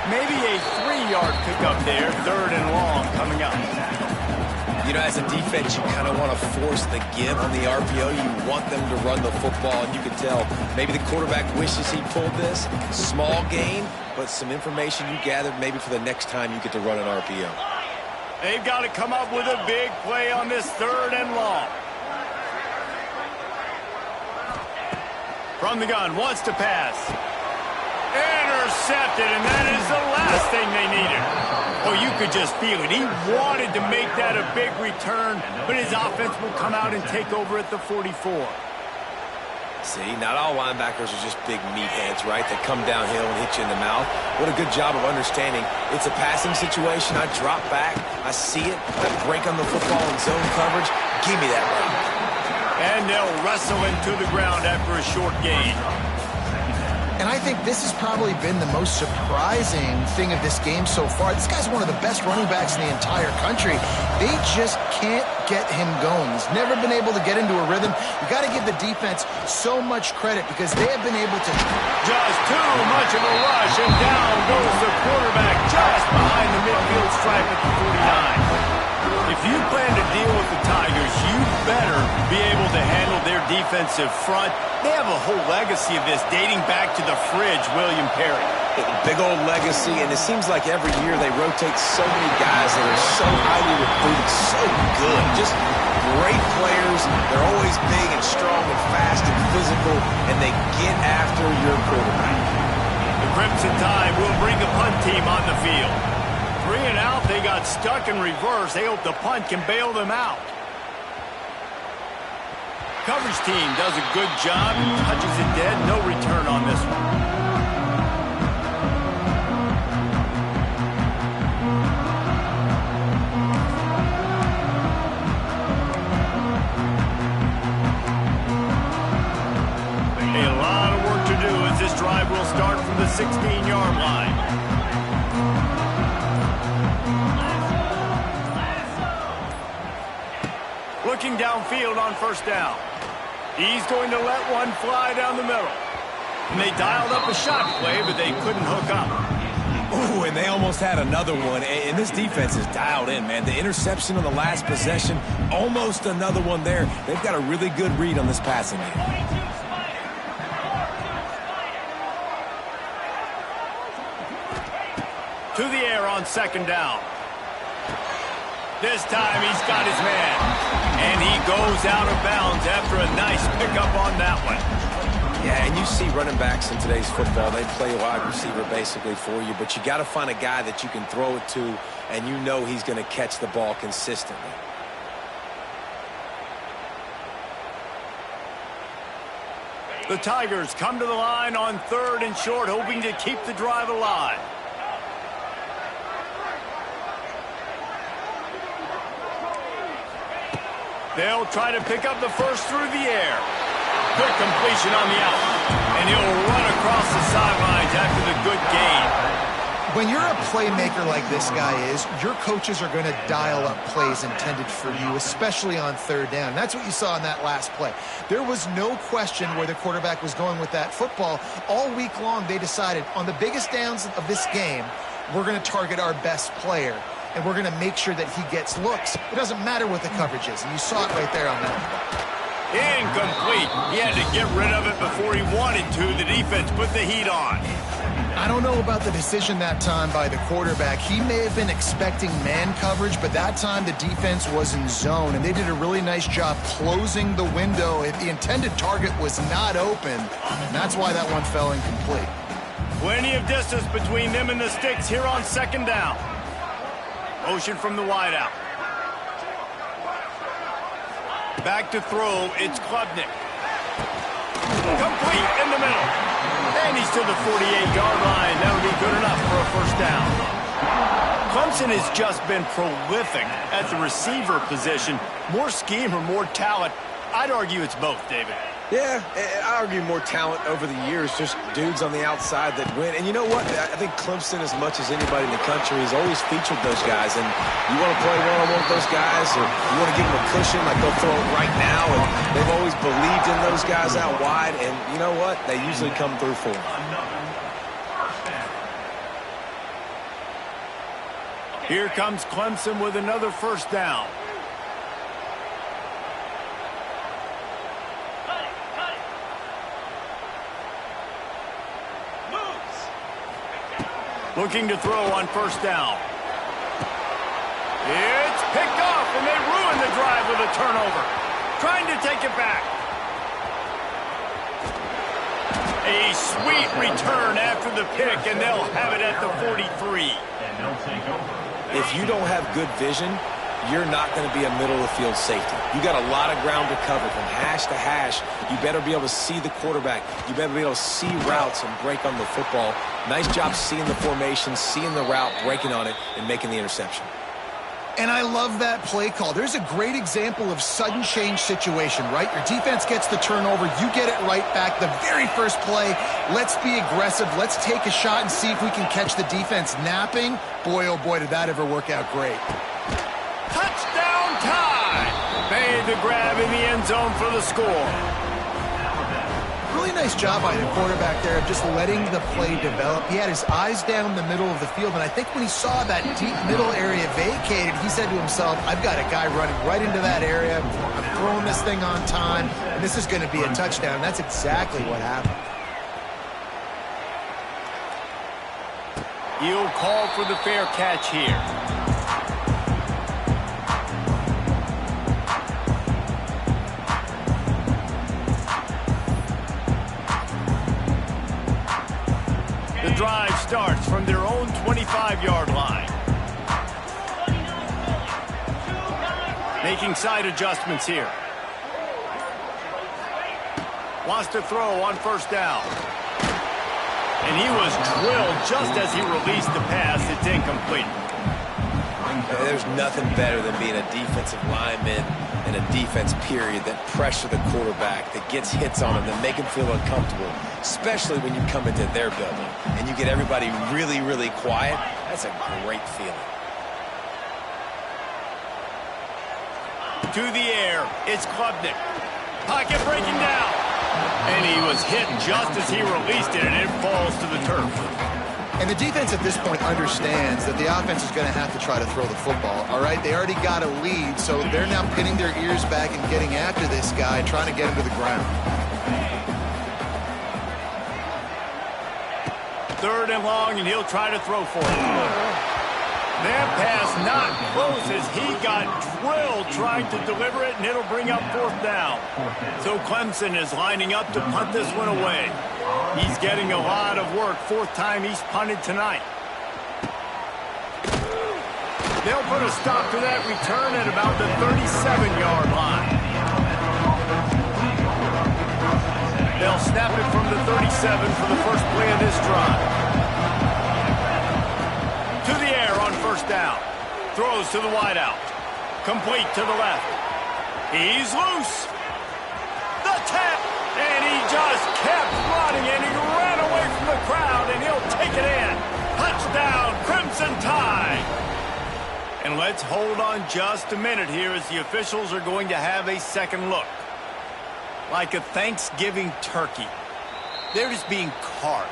Maybe a 3-yard pickup there. 3rd and long coming up. You know, as a defense, you kind of want to force the give on the RPO. You want them to run the football, and you can tell maybe the quarterback wishes he pulled this. Small gain, but some information you gathered maybe for the next time you get to run an RPO. They've got to come up with a big play on this 3rd and long. From the gun, wants to pass. Intercepted, and that is the last thing they needed. Oh, you could just feel it. He wanted to make that a big return, but his offense will come out and take over at the 44. See, not all linebackers are just big meatheads, right, that come downhill and hit you in the mouth. What a good job of understanding. It's a passing situation. I drop back. I see it. I break on the football in zone coverage. Give me that route. And they'll wrestle him to the ground after a short gain. And I think this has probably been the most surprising thing of this game so far. This guy's one of the best running backs in the entire country. They just can't get him going. He's never been able to get into a rhythm. You got to give the defense so much credit because they have been able to... Just too much of a rush, and down goes the quarterback just behind the midfield stripe at the 49. If you plan to deal with the Tigers, you better be able to handle their defensive front. They have a whole legacy of this dating back to the fridge, William Perry. Big old legacy, and it seems like every year they rotate so many guys that are so highly recruited, so good. Just great players. They're always big and strong and fast and physical, and they get after your quarterback. The Crimson Tide will bring the punt team on the field. 3 and out, they got stuck in reverse. They hope the punt can bail them out. Coverage team does a good job. Touches it dead. No return on this one. A lot of work to do as this drive will start from the 16-yard line. Looking downfield on 1st down. He's going to let one fly down the middle. And they dialed up a shot play, but they couldn't hook up. Ooh, and they almost had another one. And this defense is dialed in, man. The interception on the last possession, almost another one there. They've got a really good read on this passing game. To the air on 2nd down. This time he's got his man. And he goes out of bounds after a nice pickup on that one. Yeah, and you see running backs in today's football, they play wide receiver basically for you, but you got to find a guy that you can throw it to, and you know he's going to catch the ball consistently. The Tigers come to the line on 3rd and short, hoping to keep the drive alive. They'll try to pick up the first through the air. Good completion on the out. And he'll run across the sidelines after the good gain. When you're a playmaker like this guy is, your coaches are going to dial up plays intended for you, especially on 3rd down. And that's what you saw in that last play. There was no question where the quarterback was going with that football. All week long, they decided on the biggest downs of this game, we're going to target our best player, and we're going to make sure that he gets looks. It doesn't matter what the coverage is, and you saw it right there on that. Incomplete. He had to get rid of it before he wanted to. The defense put the heat on. I don't know about the decision that time by the quarterback. He may have been expecting man coverage, but that time the defense was in zone, and they did a really nice job closing the window if the intended target was not open, and that's why that one fell incomplete. Plenty of distance between them and the sticks here on 2nd down. Motion from the wideout. Back to throw, it's Klubnik. Complete in the middle. And he's to the 48-yard line. That'll be good enough for a 1st down. Clemson has just been prolific at the receiver position. More scheme or more talent? I'd argue it's both, David. Yeah, I argue more talent over the years, just dudes on the outside that win. And you know what? I think Clemson, as much as anybody in the country, has always featured those guys. And you want to play one-on-one with those guys, or you want to give them a cushion, like they'll throw it right now. And they've always believed in those guys out wide. And you know what? They usually come through for them. Here comes Clemson with another 1st down. Looking to throw on 1st down. It's picked off, and they ruin the drive with a turnover. Trying to take it back. A sweet return after the pick, and they'll have it at the 43. If you don't have good vision, you're not going to be a middle-of-the-field safety. You got a lot of ground to cover from hash to hash. You better be able to see the quarterback. You better be able to see routes and break on the football. Nice job seeing the formation, seeing the route, breaking on it, and making the interception. And I love that play call. There's a great example of sudden change situation, right? Your defense gets the turnover. You get it right back. The very first play, let's be aggressive. Let's take a shot and see if we can catch the defense napping. Boy, oh boy, did that ever work out great. Touchdown time! Made the grab in the end zone for the score. Really nice job by the quarterback there of just letting the play develop. He had his eyes down the middle of the field, and I think when he saw that deep middle area vacated, he said to himself, I've got a guy running right into that area. I'm throwing this thing on time, and this is going to be a touchdown. That's exactly what happened. He'll call for the fair catch here. The drive starts from their own 25-yard line. Making side adjustments here. Wants to throw on 1st down. And he was drilled just as he released the pass. It's incomplete. There's nothing better than being a defensive lineman and a defense period that pressure the quarterback, that gets hits on him, that make him feel uncomfortable, especially when you come into their building and you get everybody really, really quiet. That's a great feeling. To the air, it's Klubnik. Pocket breaking down. And he was hit just as he released it, and it falls to the turf. And the defense at this point understands that the offense is going to have to try to throw the football, all right? They already got a lead, so they're now pinning their ears back and getting after this guy, trying to get him to the ground. 3rd and long, and he'll try to throw for it. That pass not close as he got drilled trying to deliver it, and it'll bring up 4th down. So Clemson is lining up to punt this one away. He's getting a lot of work. 4th time he's punted tonight. They'll put a stop to that return at about the 37-yard line. They'll snap it from the 37 for the first play of this drive. To the air on 1st down. Throws to the wideout. Complete to the left. He's loose. The tap. And he just kept running, and he ran away from the crowd, and he'll take it in. Touchdown, Crimson Tide. And let's hold on just a minute here as the officials are going to have a second look. Like a Thanksgiving turkey. They're just being carved.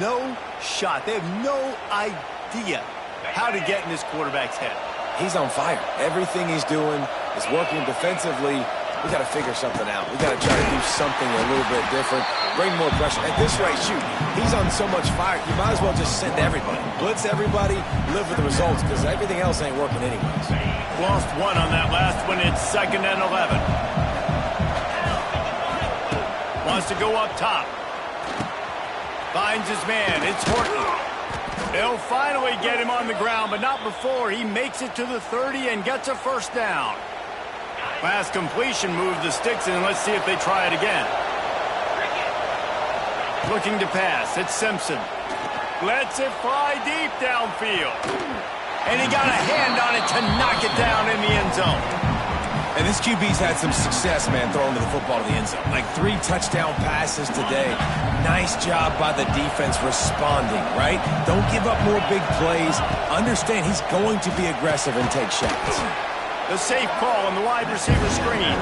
No shot. They have no idea how to get in this quarterback's head. He's on fire. Everything he's doing is working defensively. We got to figure something out. We got to try to do something a little bit different. Bring more pressure. At this rate, shoot, he's on so much fire. You might as well just send everybody. Blitz everybody, live with the results, because everything else ain't working anyways. Lost one on that last one. It's 2nd and 11. Wants to go up top. Finds his man. It's Horton. They'll finally get him on the ground, but not before he makes it to the 30 and gets a 1st down. Last completion moved the sticks, and let's see if they try it again. Looking to pass. It's Simpson. Lets it fly deep downfield. And he got a hand on it to knock it down in the end zone. And this QB's had some success, man, throwing the football to the end zone. Like 3 touchdown passes today. Nice job by the defense responding, right? Don't give up more big plays. Understand he's going to be aggressive and take shots. The safe call on the wide receiver screen.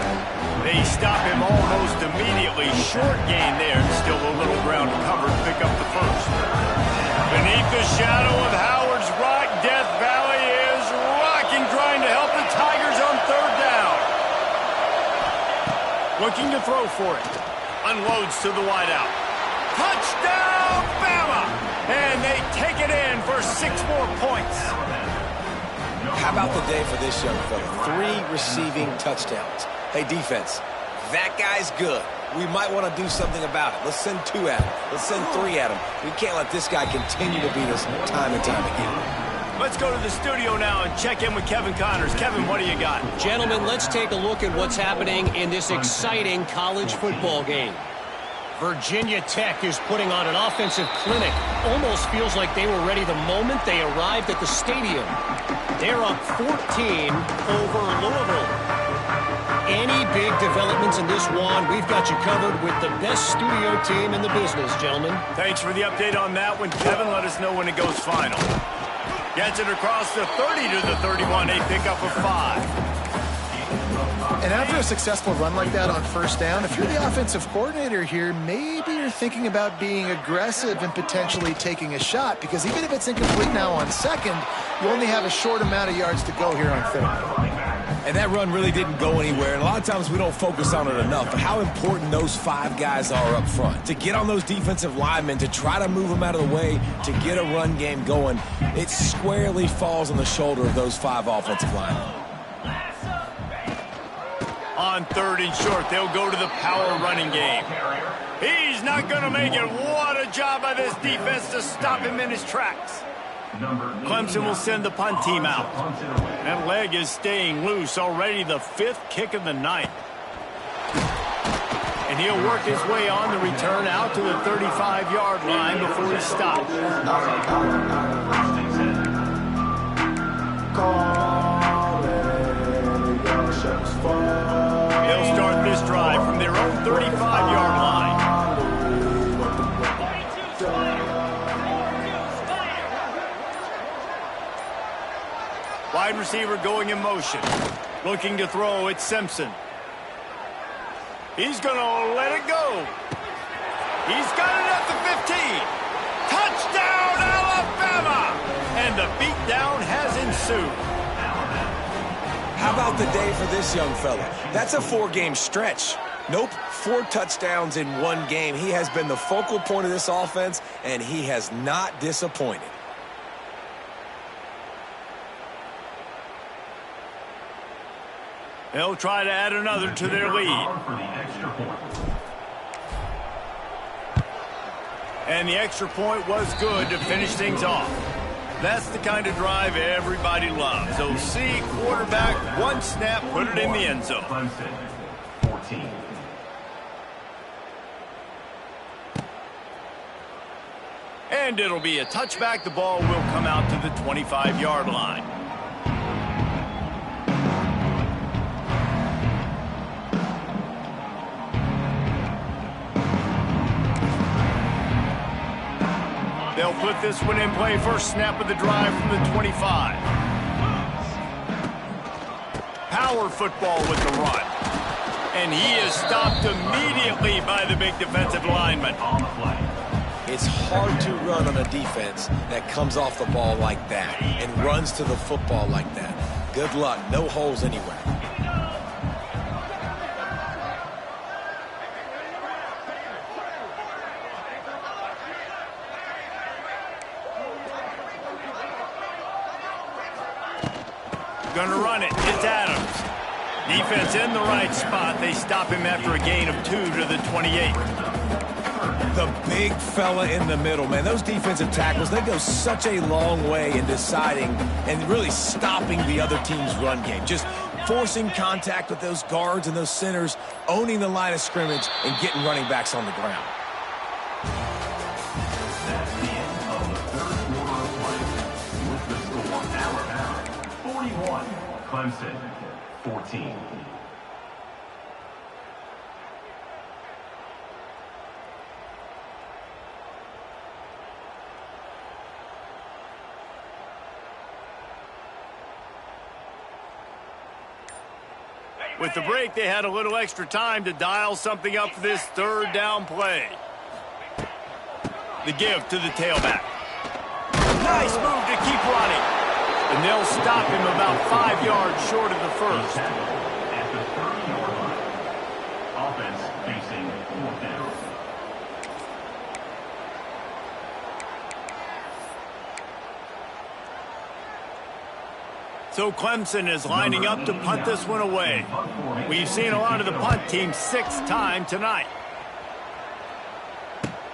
They stop him almost immediately. Short gain there. Still a little ground to cover to pick up the 1st. Beneath the shadow of Howard's Rock, Death Valley is rocking, trying to help the Tigers on 3rd down. Looking to throw for it. Unloads to the wideout. Touchdown, Bama! And they take it in for 6 more points. How about the day for this young fella? 3 receiving touchdowns. Hey, defense, that guy's good. We might want to do something about it. Let's send 2 at him. Let's send 3 at him. We can't let this guy continue to beat us time and time again. Let's go to the studio now and check in with Kevin Connors. Kevin, what do you got? Gentlemen, let's take a look at what's happening in this exciting college football game. Virginia Tech is putting on an offensive clinic. Almost feels like they were ready the moment they arrived at the stadium. They're up 14 over Louisville. Any big developments in this one, we've got you covered with the best studio team in the business, gentlemen. Thanks for the update on that one, Kevin. Let us know when it goes final. Gets it across the 30 to the 31. A pickup of 5. And after a successful run like that on 1st down, if you're the offensive coordinator here, maybe you're thinking about being aggressive and potentially taking a shot, because even if it's incomplete now on 2nd, you only have a short amount of yards to go here on 3rd. And that run really didn't go anywhere. And a lot of times we don't focus on it enough. But how important those 5 guys are up front. To get on those defensive linemen, to try to move them out of the way, to get a run game going, it squarely falls on the shoulder of those 5 offensive linemen. On 3rd and short, they'll go to the power running game. He's not going to make it. What a job by this defense to stop him in his tracks. Clemson will send the punt team out. That leg is staying loose. Already the 5th kick of the night. And he'll work his way on the return out to the 35-yard line before he stops. They'll start this drive from their own 35-yard line. Wide receiver going in motion. Looking to throw, it's Simpson. He's going to let it go. He's got it at the 15. Touchdown, Alabama! And the beatdown has ensued. How about the day for this young fella? That's a 4-game stretch. Nope, 4 touchdowns in 1 game. He has been the focal point of this offense, and he has not disappointed. They'll try to add another to their lead. And the extra point was good to finish things off. That's the kind of drive everybody loves. OC, quarterback, one snap, put it in the end zone. Clemson, 14. And it'll be a touchback. The ball will come out to the 25-yard line. They'll put this one in play. First snap of the drive from the 25. Power football with the run. And he is stopped immediately by the big defensive lineman. It's hard to run on a defense that comes off the ball like that and runs to the football like that. Good luck. No holes anywhere. Gonna run it. It's Adams. Defense in the right spot. They stop him after a gain of 2 to the 28. The big fella in the middle, man. Those defensive tackles, they go such a long way in deciding and really stopping the other team's run game. Just forcing contact with those guards and those centers, owning the line of scrimmage, and getting running backs on the ground. That's the end of the third quarter of play. With the score, Alabama 41, Clemson 14. With the break, they had a little extra time to dial something up for this third down play. The give to the tailback. Nice move to keep running. And they'll stop him about 5 yards short of the first. At the 30-yard line. Offense facing fourth down. So Clemson is lining up to punt this one away. We've seen a lot of the punt team 6 times tonight.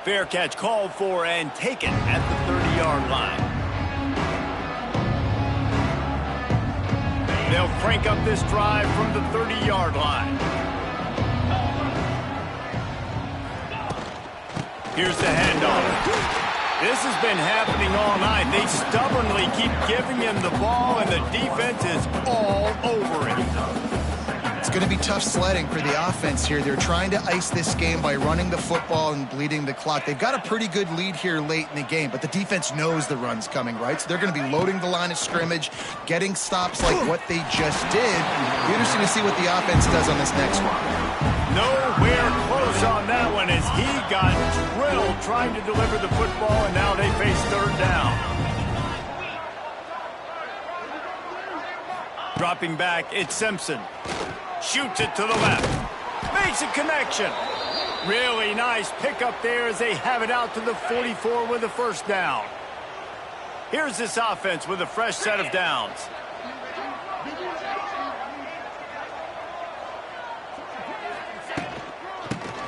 Fair catch called for and taken at the 30-yard line. They'll crank up this drive from the 30-yard line. Here's the handoff. This has been happening all night. They stubbornly keep giving him the ball, and the defense is all over it. It's going to be tough sledding for the offense here. They're trying to ice this game by running the football and bleeding the clock. They've got a pretty good lead here late in the game, but the defense knows the run's coming, right? So they're going to be loading the line of scrimmage, getting stops like what they just did. Be interesting to see what the offense does on this next one. Nowhere close on that one as he got drilled trying to deliver the football, and now they face third down. Dropping back, it's Simpson. Shoots it to the left. Makes a connection. Really nice pickup there as they have it out to the 44 with a first down. Here's this offense with a fresh set of downs.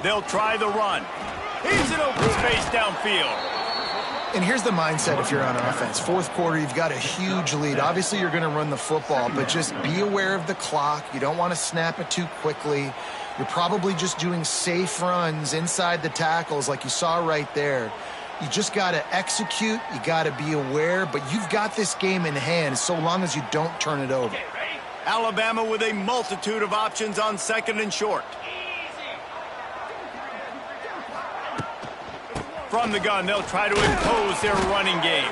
They'll try the run. He's in open space downfield. And here's the mindset if you're on offense. Fourth quarter, you've got a huge lead. Obviously, you're going to run the football, but just be aware of the clock. You don't want to snap it too quickly. You're probably just doing safe runs inside the tackles like you saw right there. You just got to execute. You got to be aware, but you've got this game in hand so long as you don't turn it over. Alabama with a multitude of options on second and short. From the gun, they'll try to impose their running game.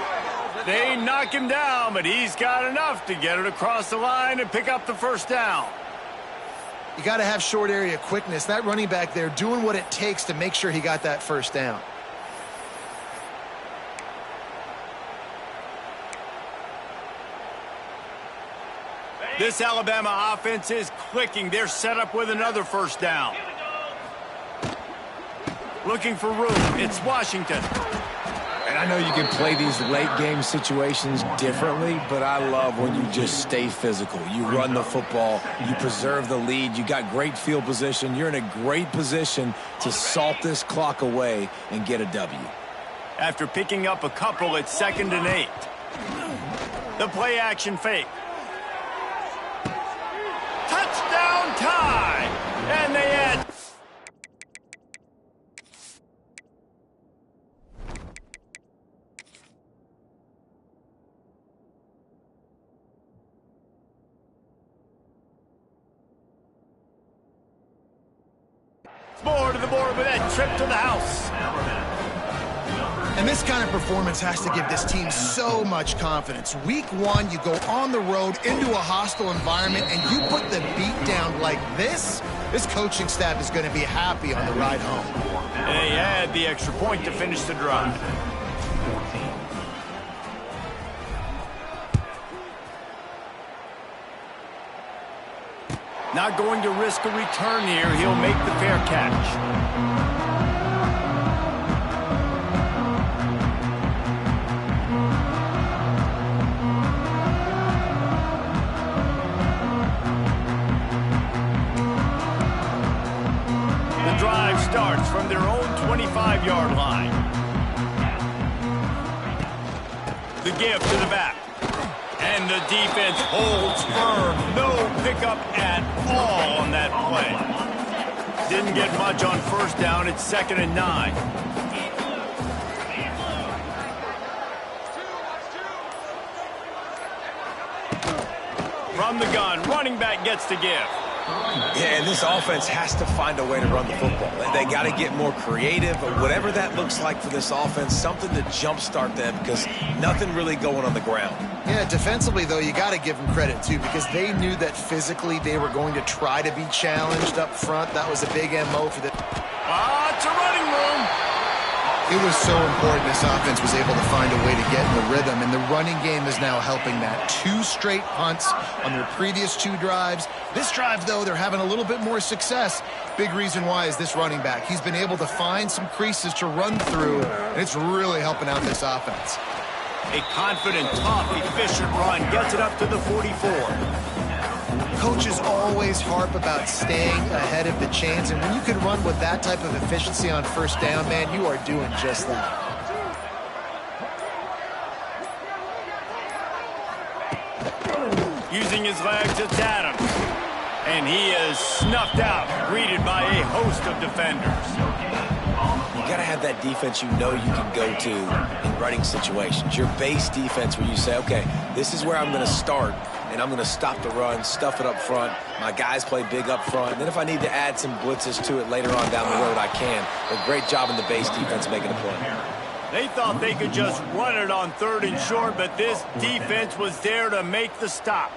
They knock him down, but he's got enough to get it across the line and pick up the first down. You got to have short area quickness. That running back there doing what it takes to make sure he got that first down. This Alabama offense is clicking. They're set up with another first down. Looking for room. It's Washington. And I know you can play these late game situations differently, but I love when you just stay physical. You run the football, you preserve the lead, you got great field position, you're in a great position to salt this clock away and get a W. After picking up a couple, it's 2nd and 8. The play action fake. Touchdown tie! And they add... More to the board with that trip to the house. And this kind of performance has to give this team so much confidence. Week 1, you go on the road into a hostile environment, and you put the beat down like this. This coaching staff is going to be happy on the ride home. And they add the extra point to finish the drive. Not going to risk a return here. He'll make the fair catch. The drive starts from their own 25-yard line. The give to the back. And the defense holds firm. No pickup at all on that play. Didn't get much on first down. It's 2nd and 9. From the gun, running back gets to give. Yeah, and this offense has to find a way to run the football. They got to get more creative, whatever that looks like for this offense, something to jumpstart them because nothing really going on the ground. Yeah, defensively, though, you got to give them credit, too, because they knew that physically they were going to try to be challenged up front. That was a big MO for the... It's a running room. It was so important this offense was able to find a way to get in the rhythm, and the running game is now helping that. 2 straight punts on their previous 2 drives. This drive, though, they're having a little bit more success. Big reason why is this running back. He's been able to find some creases to run through, and it's really helping out this offense. A confident, tough, efficient run gets it up to the 44. Coaches always harp about staying ahead of the chains, and when you can run with that type of efficiency on first down, man, you are doing just that. Using his legs, it's Adams. And he is snuffed out, greeted by a host of defenders. You got to have that defense you know you can go to in running situations. Your base defense where you say, okay, this is where I'm going to start, and I'm going to stop the run, stuff it up front. My guys play big up front. And then if I need to add some blitzes to it later on down the road, I can. But great job in the base defense making a play. They thought they could just run it on 3rd and short, but this defense was there to make the stop.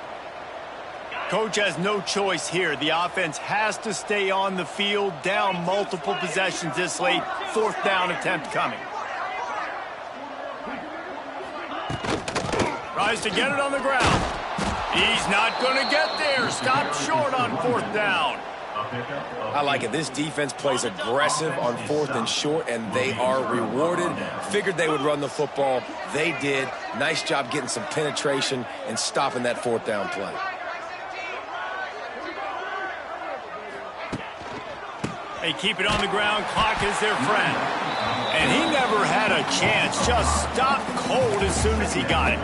Coach has no choice here. The offense has to stay on the field, down multiple possessions this late. 4th down attempt coming. Tries to get it on the ground. He's not going to get there. Stopped short on 4th down. I like it. This defense plays aggressive on 4th and short, and they are rewarded. Figured they would run the football. They did. Nice job getting some penetration and stopping that 4th down play. They keep it on the ground. Clock is their friend. And he never had a chance. Just stopped cold as soon as he got it.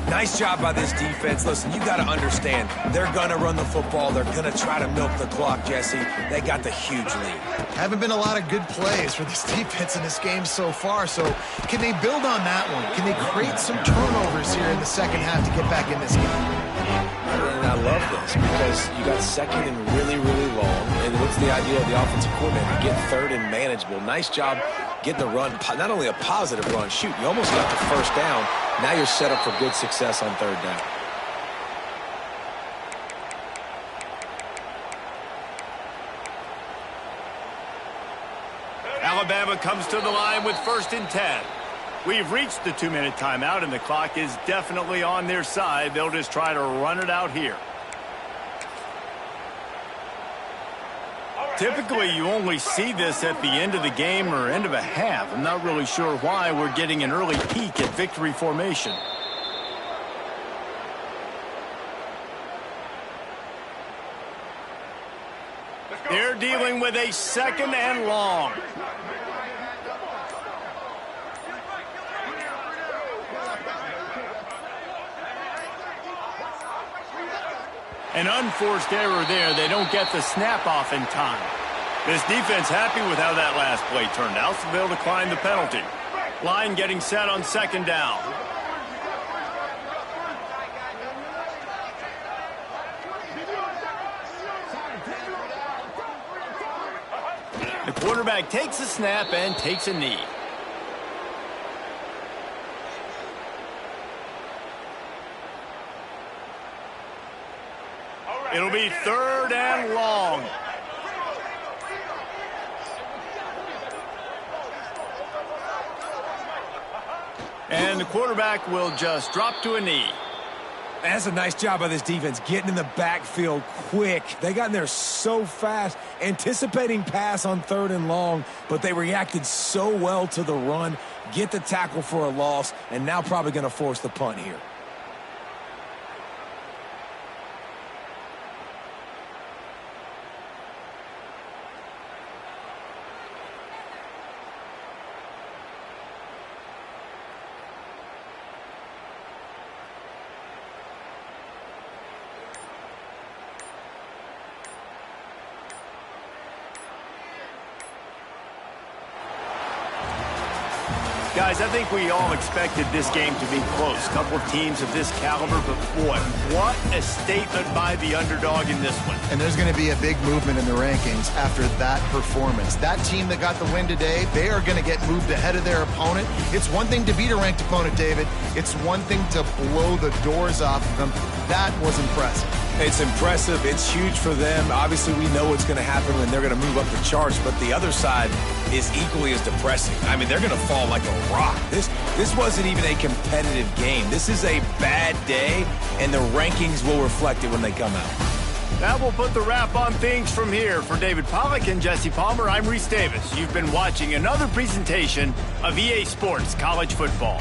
Nice job by this defense. Listen, you got to understand, they're going to run the football. They're going to try to milk the clock, Jesse. They got the huge lead. Haven't been a lot of good plays for this defense in this game so far, so can they build on that one? Can they create some turnovers here in the second half to get back in this game? And I love this because you got 2nd and really, really long. And what's the idea of the offensive coordinator? Get 3rd and manageable. Nice job getting the run. Not only a positive run, shoot, you almost got the 1st down. Now you're set up for good success on 3rd down. Alabama comes to the line with 1st and 10. We've reached the 2-minute timeout, and the clock is definitely on their side. They'll just try to run it out here. Typically, you only see this at the end of the game or end of a half. I'm not really sure why we're getting an early peek at victory formation. They're dealing with a 2nd and long. An unforced error there. They don't get the snap off in time. This defense happy with how that last play turned out, so they'll decline the penalty. Line getting set on 2nd down. The quarterback takes a snap and takes a knee. It'll be 3rd and long. And the quarterback will just drop to a knee. That's a nice job by this defense, getting in the backfield quick. They got in there so fast, anticipating pass on 3rd and long, but they reacted so well to the run, get the tackle for a loss, and now probably going to force the punt here. Guys, I think we all expected this game to be close. A couple of teams of this caliber, but boy, what a statement by the underdog in this one. And there's going to be a big movement in the rankings after that performance. That team that got the win today, they are going to get moved ahead of their opponent. It's one thing to beat a ranked opponent, David. It's one thing to blow the doors off of them. That was impressive. It's impressive. It's huge for them. Obviously, we know what's going to happen when they're going to move up the charts, but the other side is equally as depressing. I mean, they're going to fall like a rock. This wasn't even a competitive game. This is a bad day, and the rankings will reflect it when they come out. That will put the wrap on things from here. For David Pollack and Jesse Palmer, I'm Reese Davis. You've been watching another presentation of EA Sports College Football.